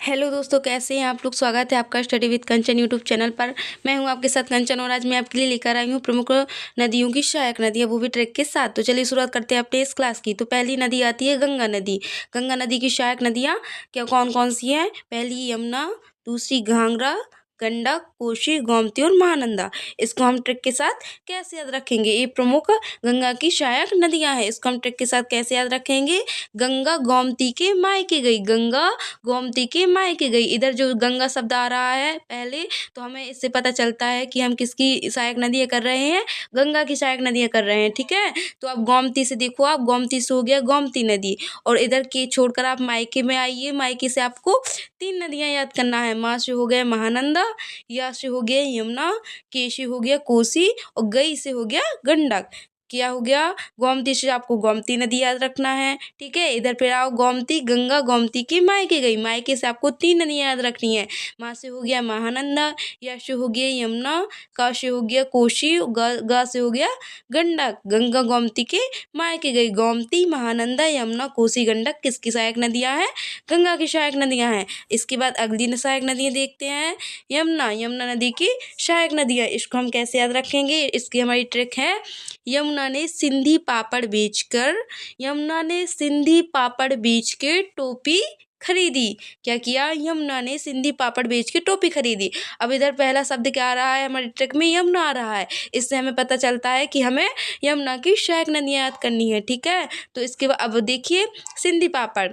Hello दोस्तों, कैसे हैं आप लोग। स्वागत है आपका study with Kanchan YouTube channel पर। मैं हूं आपके साथ कंचन और आज मैं आपके लिए लेकर आई हूं प्रमुख नदियों की सहायक नदियां, वो भी ट्रैक के साथ। तो चलिए शुरुआत करते हैं अपने इस क्लास की। तो पहली नदी आती है गंगा नदी। गंगा नदी की सहायक नदियाँ क्या कौन कौन सी हैं? पहली यमुना, दूसरी घाघरा, गंडक, कोसी, गोमती और महानंदा। इसको हम ट्रिक के साथ कैसे याद रखेंगे? ये प्रमुख गंगा की सहायक नदियां हैं। इसको हम ट्रिक के साथ कैसे याद रखेंगे? गंगा गोमती के मायके गई, गंगा गोमती के मायके गई। इधर जो गंगा शब्द आ रहा है पहले, तो हमें इससे पता चलता है कि हम किसकी सहायक नदियाँ कर रहे हैं? गंगा की सहायक नदियाँ कर रहे हैं, ठीक है। तो अब गोमती से देखो, आप गोमती से हो गया गोमती नदी, और इधर के छोड़कर आप मायके में आइए। मायके से आपको 3 नदियाँ याद करना है। माँ से हो गया महानंदा, या से हो गया यमुना, के से हो गया कोसी, और गई से हो गया गंडक। क्या हो गया? गोमती से आपको गोमती नदी याद रखना है, ठीक है। इधर फिर आओ, गोमती, गंगा गोमती की मायके गई। मायके से आपको 3 नदियाँ याद रखनी है। माँ से हो गया महानंदा, या से हो गया यमुना, का से हो गया कोसी, गा से हो गया गंडक। गंगा गोमती के मायके गई। गोमती, महानंदा, यमुना, कोसी, गंडक किसकी सहायक नदियाँ हैं? गंगा की सहायक नदियाँ हैं। इसके बाद अगली सहायक नदियाँ देखते हैं। यमुना, यमुना नदी की सहायक नदियाँ। इसको हम कैसे याद रखेंगे? इसकी हमारी ट्रिक है, यमुना ने सिंधी पापड़ बेचकर, यमुना ने सिंधी पापड़ बेच के टोपी खरीदी। क्या किया? यमुना ने सिंधी पापड़ बेच के टोपी खरीदी। अब इधर पहला शब्द क्या आ रहा है हमारी ट्रिक में? यमुना आ रहा है। इससे हमें पता चलता है कि हमें यमुना की सहायक नदियाँ याद करनी है, ठीक है। तो इसके बाद अब देखिए, सिंधी पापड़।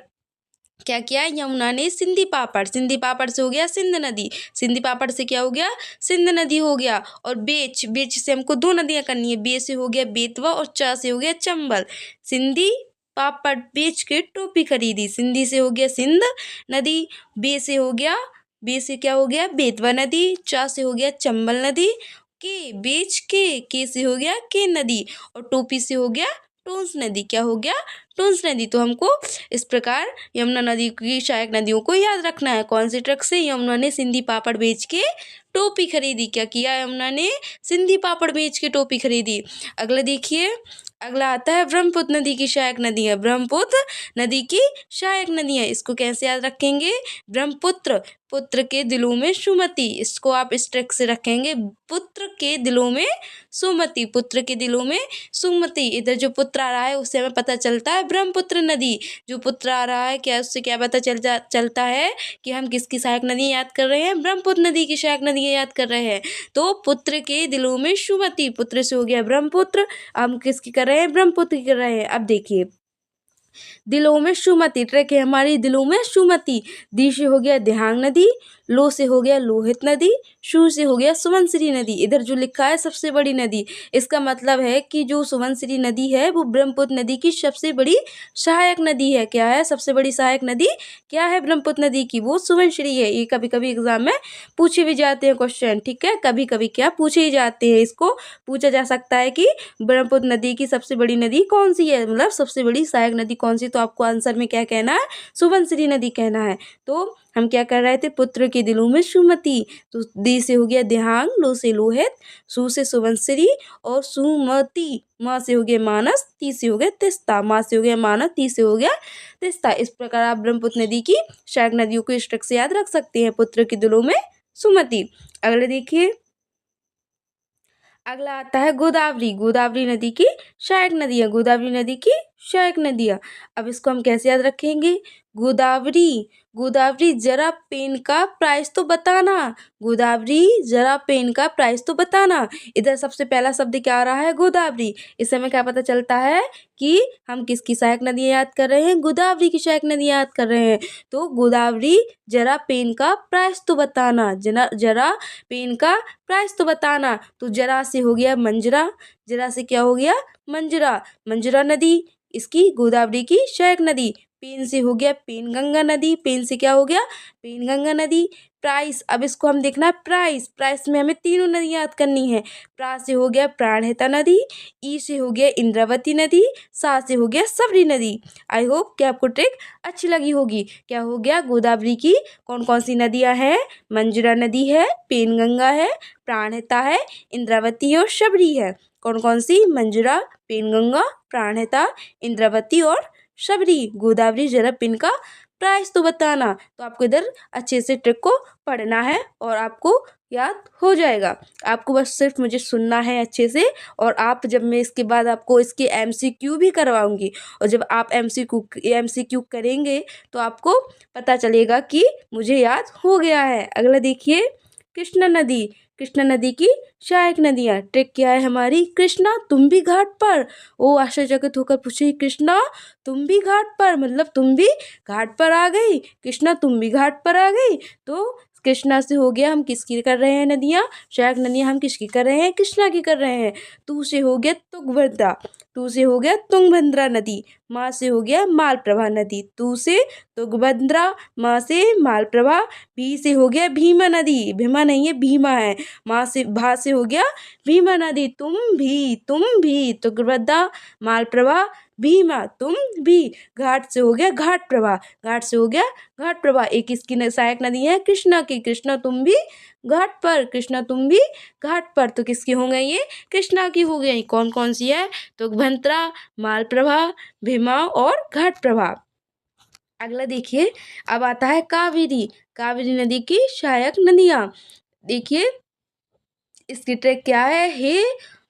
क्या किया? यमुना ने सिंधी पापड़, सिंधी पापड़ से हो गया सिंध नदी, सिंधी पापड़ से क्या हो गया? सिंध नदी हो गया। और बेच, बेच से हमको 2 नदियाँ करनी है। बे से हो गया बेतवा, और चा से हो गया चंबल। सिंधी पापड़ बेच के टोपी खरीदी। सिंधी से हो गया सिंध नदी, बे से हो गया, बे से क्या हो गया? बेतवा नदी, चा से हो गया चंबल नदी, के बेच के से हो गया के नदी, और टोपी से हो गया टोंस नदी। क्या हो गया? टोंस नदी। तो हमको इस प्रकार यमुना नदी की सहायक नदियों को याद रखना है। कौन सी ट्रिक से? यमुना ने सिंधी पापड़ बेच के टोपी खरीदी। क्या किया? यमुना ने सिंधी पापड़ बेच के टोपी खरीदी। अगला देखिए, अगला आता है ब्रह्मपुत्र नदी की सहायक नदी है। ब्रह्मपुत्र नदी की सहायक नदी है। इसको कैसे याद रखेंगे? ब्रह्मपुत्र, पुत्र के दिलों में सुमति। इसको आप इस ट्रिक से रखेंगे, पुत्र के दिलों में सुमति, पुत्र के दिलों में सुमति। इधर जो पुत्र आ रहा है उससे हमें पता चलता है ब्रह्मपुत्र नदी। जो पुत्र आ रहा है, क्या उससे क्या पता चलता है कि हम किसकी सहायक नदी याद कर रहे हैं? ब्रह्मपुत्र नदी की सहायक नदी याद कर रहे हैं। तो पुत्र के दिलों में सुमति, पुत्र से हो गया ब्रह्मपुत्र। हम किसकी कर रहे हैं? ब्रह्मपुत्र की कर रहे हैं। अब देखिए, दिलों में सुमति, ट्रैक है हमारी दिलों में सुमति। दी से हो गया देहांग नदी, लो से हो गया लोहित नदी, शू से हो गया सुवनश्री नदी। इधर जो लिखा है सबसे बड़ी नदी, इसका मतलब है कि जो सुवनश्री नदी है वो ब्रह्मपुत्र नदी की सबसे बड़ी सहायक नदी है। क्या है सबसे बड़ी सहायक नदी? क्या है ब्रह्मपुत्र नदी की? वो सुवनश्री है। ये कभी कभी एग्जाम में पूछे भी जाते हैं क्वेश्चन, ठीक है। कभी कभी क्या पूछे ही जाते हैं। इसको पूछा जा सकता है कि ब्रह्मपुत्र नदी की सबसे बड़ी नदी कौन सी है, मतलब सबसे बड़ी सहायक नदी कौन सी। तो आपको आंसर में क्या कहना है? सुवनश्री नदी कहना है। तो हम क्या कर रहे थे? पुत्र के दिलों में सुमति। तो दी से हो गया देहांग, लो से लोहित, सु से सुवनश्री, और सुमति। माँ से हो गया मानस, ती से हो गया तिस्ता। माँ से हो गया मानस, ती से हो गया तिस्ता। इस प्रकार आप ब्रह्मपुत्र नदी की सहायक नदियों को इस ट्रिक से याद रख सकते हैं, पुत्र के दिलों में सुमति। अगले देखिए, अगला आता है गोदावरी। गोदावरी नदी की सहायक नदियाँ, गोदावरी नदी की सहायक नदियाँ। अब इसको हम कैसे याद रखेंगे? गोदावरी, गोदावरी जरा पेन का प्राइस तो बताना, गोदावरी जरा पेन का प्राइस तो बताना। इधर सबसे पहला शब्द क्या आ रहा है? गोदावरी। इससे हमें क्या पता चलता है कि हम किसकी सहायक नदियाँ याद कर रहे हैं? गोदावरी की सहायक नदियाँ याद कर रहे हैं। तो गोदावरी जरा पेन का प्राइस तो बताना, जरा पेन का प्राइस तो बताना। तो जरा से हो गया मंजरा, जरा से क्या हो गया? मंजरा, मंजरा नदी इसकी गोदावरी की सहायक नदी। पेन से हो गया पेनगंगा नदी, पेन से क्या हो गया? पेनगंगा नदी। प्राइस, अब इसको हम देखना है प्राइस, प्राइस में हमें तीनों नदियाँ याद करनी है। प्रा से हो गया प्राणहिता नदी, ई से हो गया इंद्रावती नदी, सा से हो गया सबरी नदी। आई होप कि आपको ट्रिक अच्छी लगी होगी। क्या हो गया? गोदावरी की कौन कौन सी नदियाँ हैं? मंजरा नदी है, पेनगंगा है, प्राणहिता है, इंद्रावती है और शबरी है। कौन कौन सी? मंजरा, पेनगंगा, प्राणहिता, इंद्रावती और शबरी। गोदावरी जरा पेन का प्राइस तो बताना। तो आपको इधर अच्छे से ट्रिक को पढ़ना है और आपको याद हो जाएगा। आपको बस सिर्फ मुझे सुनना है अच्छे से, और आप जब मैं इसके बाद आपको इसके MCQ भी करवाऊंगी, और जब आप MCQ करेंगे तो आपको पता चलेगा कि मुझे याद हो गया है। अगला देखिए, कृष्णा नदी। कृष्णा नदी की सहायक नदियाँ। ट्रिक क्या है हमारी? कृष्णा तुम भी घाट पर। ओ आश्चर्यचकित होकर पूछे, कृष्णा तुम भी घाट पर, मतलब तुम भी घाट पर आ गई? कृष्णा तुम भी घाट पर आ गई। तो कृष्णा से हो गया, हम किसकी कर रहे हैं नदियाँ? सहायक नदियाँ हम किसकी कर रहे हैं? कृष्णा की कर रहे हैं। तू से हो गया तुंगभद्रा, तू से हो गया तुंगभद्रा नदी। माँ से हो गया मालप्रभा नदी। तू से तुंगभद्रा, माँ से मालप्रभा, भी से हो गया भीमा नदी। भीमा नहीं है, भीमा है। माँ से भा से हो गया भीमा नदी। तुम भी तुंगभद्रा, मालप्रभा, भीमा, तुम भी। घाट से हो गया घाट प्रभा, घाट से हो गया घाट प्रभा। एक इसकी सहायक नदी है कृष्णा की। कृष्णा तुम भी घाट पर, कृष्णा तुम भी घाट पर। तो किसकी हो गई ये? कृष्णा की हो गई। कौन कौन सी है? तुंगभद्रा, मालप्रभा, भीमा और घाट प्रभा। अगला देखिए, अब आता है कावेरी। कावेरी नदी की सहायक नदियाँ। देखिए इसकी ट्रिक क्या है? हे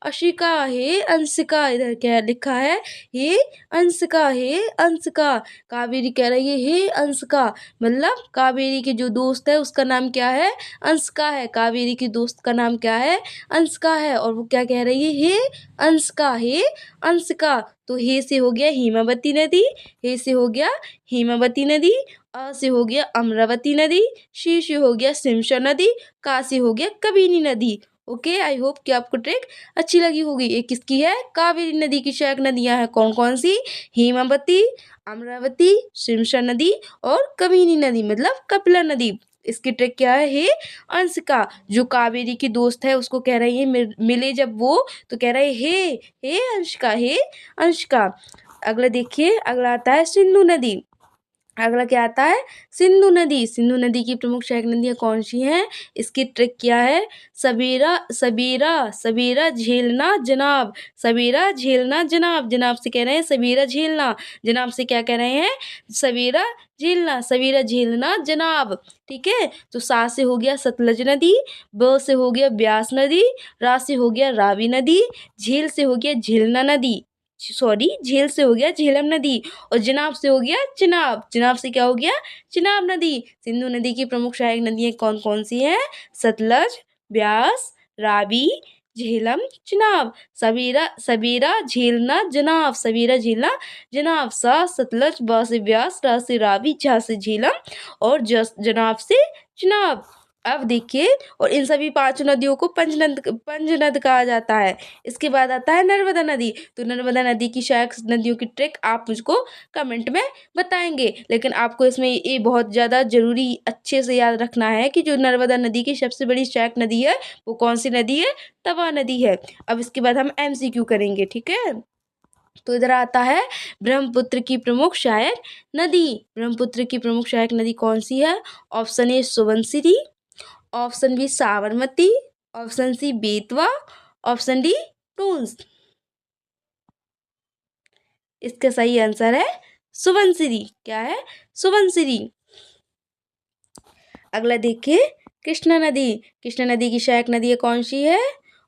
अशिका, हे अंशिका। इधर क्या लिखा है? हे अंशिका, हे अंशिका। कावेरी कह रही है हे अंशिका, मतलब कावेरी के जो दोस्त है उसका नाम क्या है? अंशिका है। कावेरी की दोस्त का नाम क्या है? अंशिका है। और वो क्या कह रही है? हे अंशिका, हे अंशिका। तो हे से हो गया हिमावती नदी, हे से हो गया हिमावती नदी। अ से हो गया अमरावती नदी, शी से हो गया सिमशा नदी, का से हो गया कबिनी नदी। ओके, आई होप कि आपको ट्रिक अच्छी लगी होगी। एक किसकी है? कावेरी नदी की सहायक नदियां हैं। कौन कौन सी? हेमावती, अमरावती, सिमशा नदी और कबिनी नदी, मतलब कपिला नदी। इसकी ट्रिक क्या है? हे अंशिका, जो कावेरी की दोस्त है उसको कह रही है मिले जब वो, तो कह रहा है हे अंशिका, हे अंशिका। अगला देखिए, अगला आता है सिंधु नदी। अगला क्या आता है? सिंधु नदी। सिंधु नदी की प्रमुख सहायक नदियाँ कौन सी हैं? इसकी ट्रिक क्या है? सबेरा सबेरा सबेरा झेलना जनाब, सबेरा झेलना जनाब। जनाब से कह रहे हैं सबेरा झेलना, जनाब से क्या कह रहे हैं? सबेरा झेलना, सबेरा झेलना जनाब। ठीक है, तो सा से हो गया सतलज नदी, ब से हो गया ब्यास नदी, रा से हो गया रावी नदी, झेल से हो गया झेलना नदी, सॉरी झेल से हो गया झेलम नदी, और जनाब से हो गया चिनाब, चिनाब से क्या हो गया? चिनाब नदी। सिंधु नदी की प्रमुख सहायक नदियाँ कौन कौन सी हैं? सतलज, ब्यास, रावी, झेलम, चिनाब। सबेरा सबेरा झेलना जनाब, सबेरा झेलना जनाब। सा सतलज, बा से ब्यास, रा से रावी, झा से झेलम और जनाब से चिनाब। अब देखिए, और इन सभी पांचों नदियों को पंचनद कहा जाता है। इसके बाद आता है नर्मदा नदी। तो नर्मदा नदी की सहायक नदियों की ट्रिक आप मुझको कमेंट में बताएंगे, लेकिन आपको इसमें ये बहुत ज़्यादा जरूरी अच्छे से याद रखना है कि जो नर्मदा नदी की सबसे बड़ी सहायक नदी है वो कौन सी नदी है? तवा नदी है। अब इसके बाद हम MCQ करेंगे, ठीक है। तो इधर आता है ब्रह्मपुत्र की प्रमुख सहायक नदी। ब्रह्मपुत्र की प्रमुख सहायक नदी कौन सी है? Option A Subansiri, option B Sabarmati, option C Betwa, option D Tons. इसका सही आंसर है सुबनसिरी। क्या है? सुबनसिरी। अगला देखिए, कृष्णा नदी। कृष्णा नदी की सहायक नदी कौन सी है?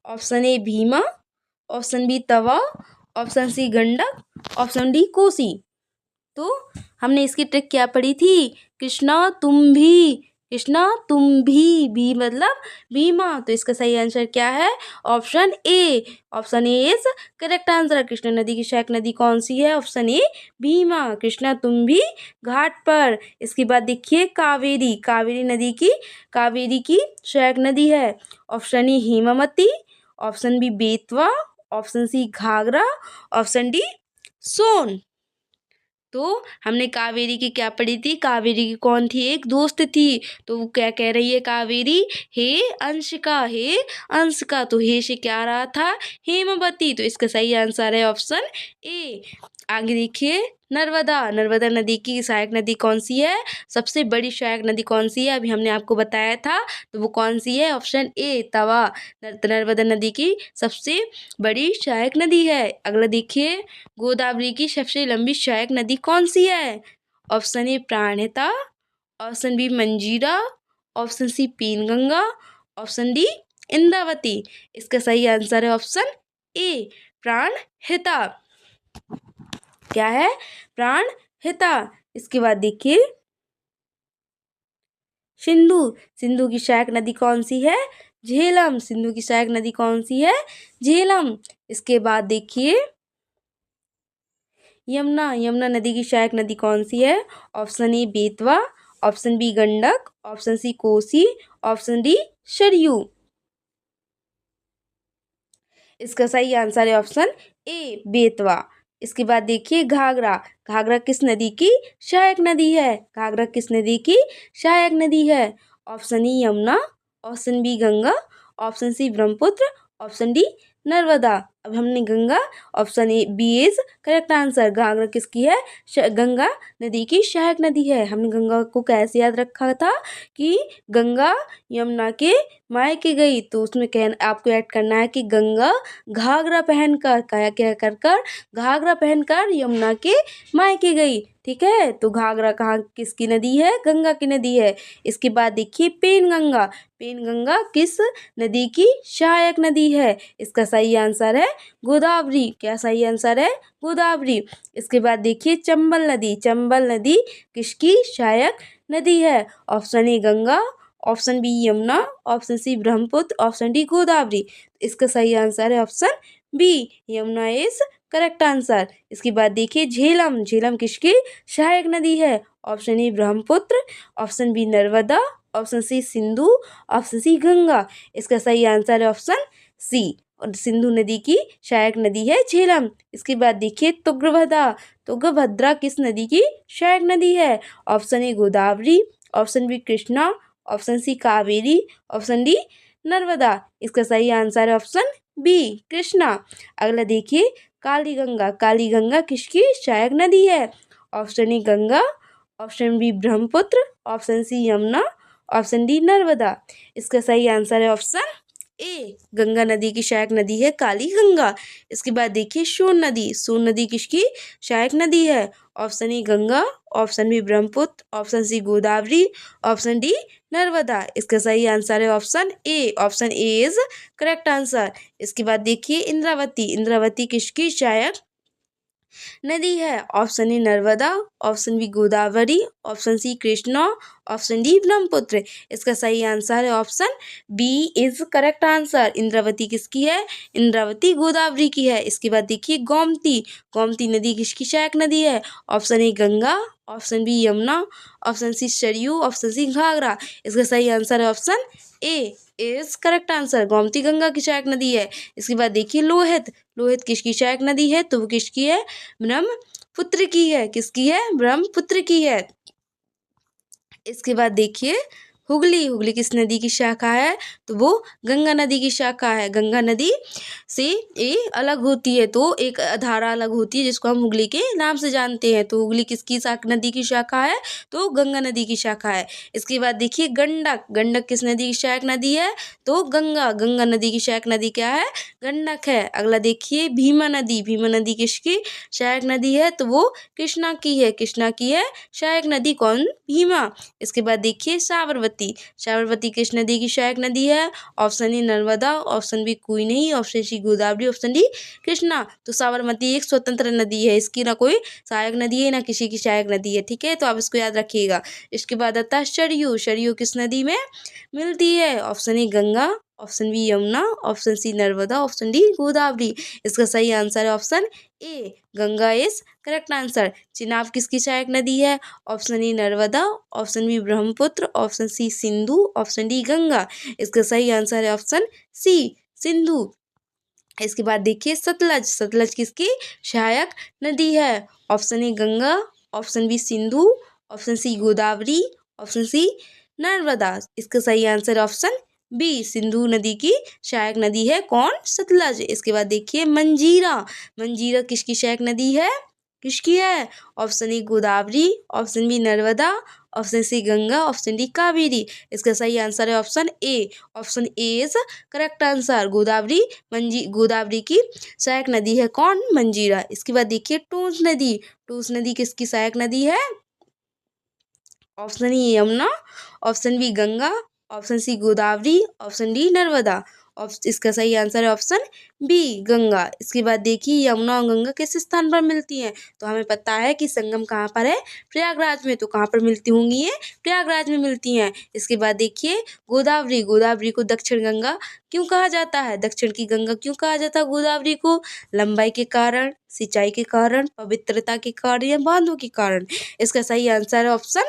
Option A Bhima, option B Tawa, option C Gandak, option D Kosi. तो हमने इसकी ट्रिक क्या पढ़ी थी? कृष्णा तुम भी, कृष्णा तुम भी मतलब भीमा। तो इसका सही आंसर क्या है? Option A. Option A is correct answer. Krishna नदी की सहायक नदी कौन सी है? Option A Bhima. कृष्णा तुम भी घाट पर। इसके बाद देखिए कावेरी। कावेरी की सहायक नदी है। Option A Hemavati, option B Betwa, option C Ghaghara, option D Son. तो हमने कावेरी की क्या पढ़ी थी? कावेरी की कौन थी? एक दोस्त थी। तो वो क्या कह रही है कावेरी? हे अंशिका, हे अंशिका। तो हे से क्या आ रहा था? हेमवती। तो इसका सही आंसर है ऑप्शन ए। आगे देखिए, नर्मदा। नर्मदा नदी की सहायक नदी कौन सी है? सबसे बड़ी सहायक नदी कौन सी है? अभी हमने आपको बताया था, तो वो कौन सी है? ऑप्शन ए तवा। नर्मदा नदी की सबसे बड़ी सहायक नदी है। अगला देखिए, गोदावरी की सबसे लंबी सहायक नदी कौन सी है? Option A Pranhita, option B Manjira, option C Penganga, option D Indravati. इसका सही आंसर है ऑप्शन ए प्राणहिता। क्या है? प्राणहिता। इसके बाद देखिए सिंधु। सिंधु की सहायक नदी कौन सी है? झेलम। सिंधु की सहायक नदी कौन सी है? झेलम। इसके बाद देखिए यमुना। यमुना नदी की सहायक नदी कौन सी है? Option A Betwa, option B Gandak, option C Kosi, option D Saryu. इसका सही आंसर है ऑप्शन ए बेतवा। इसके बाद देखिए घाघरा। घाघरा किस नदी की सहायक नदी है? घाघरा किस नदी की सहायक नदी है? Option E Yamuna, option B Ganga, option C Brahmaputra, option D Narmada. अब हमने Ganga, option A B is correct answer. Ghaghra किसकी है? गंगा नदी की सहायक नदी है। हमने गंगा को कैसे याद रखा था कि गंगा यमुना के मायके गई, तो उसमें आपको ऐड करना है कि गंगा घाघरा पहनकर क्या कर घाघरा पहनकर यमुना के मायके गई। ठीक है, तो घाघरा कहाँ किसकी नदी है? गंगा की नदी है। इसके बाद देखिए पेनगंगा। पेनगंगा किस नदी की सहायक नदी है? इसका सही आंसर है गोदावरी। क्या सही आंसर है? गोदावरी। इसके बाद देखिए चंबल नदी। चंबल नदी किसकी सहायक नदी है? Option A Ganga, option B Yamuna, option C Brahmaputra, option D Godavari. इसका सही आंसर है option B Yamuna is correct answer. इसके बाद देखिए झेलम। झेलम किसकी सहायक नदी है? Option A Brahmaputra, option B Narmada, option C Sindhu, option C Ganga. इसका सही आंसर है ऑप्शन सी, और सिंधु नदी की सहायक नदी है झेलम। इसके बाद देखिए तुंगभद्रा। तुंगभद्रा किस नदी की सहायक नदी है? Option A Godavari, option B Krishna, option C Kaveri, option D Narmada. इसका सही आंसर है ऑप्शन बी कृष्णा। अगला देखिए काली गंगा। काली गंगा किसकी सहायक नदी है? Option A Ganga, option B Brahmaputra, option C Yamuna, option D Narmada. इसका सही आंसर है ऑप्शन ए गंगा नदी की सहायक नदी है काली गंगा। इसके बाद देखिए सोन नदी। सोन नदी किसकी सहायक नदी है? Option A Ganga, option B Brahmaputra, option C Godavari, option D Narmada. इसका सही आंसर है option A. Option A is correct answer. इसके बाद देखिए इंद्रावती। इंद्रावती किसकी सहायक नदी है? Option A Narmada, option B Godavari, option C Krishna, option D Brahmaputra. इसका सही आंसर है option B is correct answer. Indravati किसकी है? इंद्रावती गोदावरी की है। इसके बाद देखिए गोमती। गोमती नदी किसकी सहायक नदी है? Option A Ganga, option B Yamuna, option C Saryu, option C Ghaghra. इसका सही आंसर है option A is correct answer. Gomti Ganga की सहायक नदी है। इसके बाद देखिए लोहित। लोहित किसकी सहायक नदी है? तो वो किसकी है? ब्रह्मपुत्र की है। किसकी है? ब्रह्मपुत्र की है। इसके बाद देखिए हुगली। हुगली किस नदी की शाखा है? तो वो गंगा नदी की शाखा है। गंगा नदी से ये अलग होती है, तो एक धारा अलग होती है जिसको हम हुगली के नाम से जानते हैं। तो हुगली किसकी नदी की शाखा है? तो गंगा नदी की शाखा है। इसके बाद देखिए गंडक। गंडक किस नदी की सहायक नदी है? तो गंगा। गंगा नदी की सहायक नदी क्या है? गंडक है। अगला देखिए भीमा नदी। भीमा नदी किसकी सहायक नदी है? तो वो कृष्णा की है। कृष्णा की है सहायक नदी कौन? भीमा। इसके बाद देखिए साबरमती। साबरमती किस नदी की सहायक नदी है? Option A Narmada, option B कोई नहीं, option C Godavari, option D Krishna. तो साबरमती एक स्वतंत्र नदी है। इसकी ना कोई सहायक नदी है ना किसी की सहायक नदी है। ठीक है, तो आप इसको याद रखिएगा। इसके बाद आता है सरयू। सरयू किस नदी में मिलती है? Option A Ganga, option B Yamuna, option C Narmada, option D Godavari. इसका सही आंसर है option A Ganga is correct answer. Chenab किसकी सहायक नदी है? Option A Narmada, option B Brahmaputra, option C Sindhu, option D Ganga. इसका सही आंसर है ऑप्शन सी सिंधु। इसके बाद देखिए सतलज। सतलज किसकी सहायक नदी है? Option A Ganga, option B Sindhu, option C Godavari, option C Narmada. इसका सही आंसर ऑप्शन बी सिंधु नदी की सहायक नदी है कौन? सतलज। इसके बाद देखिए मंजीरा। मंजीरा किसकी सहायक नदी है? किसकी है? Option A Godavari, option B Narmada, option C Ganga, option D Kaveri. इसका सही आंसर है option A. Option A is correct answer. Godavari की सहायक नदी है कौन? मंजीरा। इसके बाद देखिए टूंस नदी। टूंस नदी किसकी सहायक नदी है? Option E Yamuna, option B Ganga, option C Godavari, option D Narmada. इसका सही आंसर है ऑप्शन बी गंगा। इसके बाद देखिए यमुना और गंगा किस स्थान पर मिलती हैं, तो हमें पता है कि संगम कहाँ पर है, प्रयागराज में। तो कहाँ पर मिलती होंगी ये, प्रयागराज में मिलती हैं। इसके बाद देखिए गोदावरी, गोदावरी को दक्षिण गंगा क्यों कहा जाता है, दक्षिण की गंगा क्यों कहा जाता है गोदावरी को, लंबाई के कारण, सिंचाई के कारण, पवित्रता के कारण या बांधों के कारण। इसका सही आंसर है option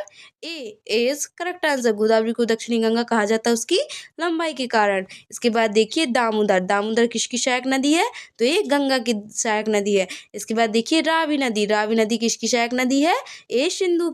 A is correct answer. Godavari को दक्षिणी गंगा कहा जाता है उसकी लंबाई के कारण। इसके बाद देखिए दामोदर, दामोदर किसकी सहायक नदी है, तो ये गंगा की सहायक नदी है। इसके बाद देखिए रावी नदी, रावी नदी किसकी सहायक नदी है, ये सिंधु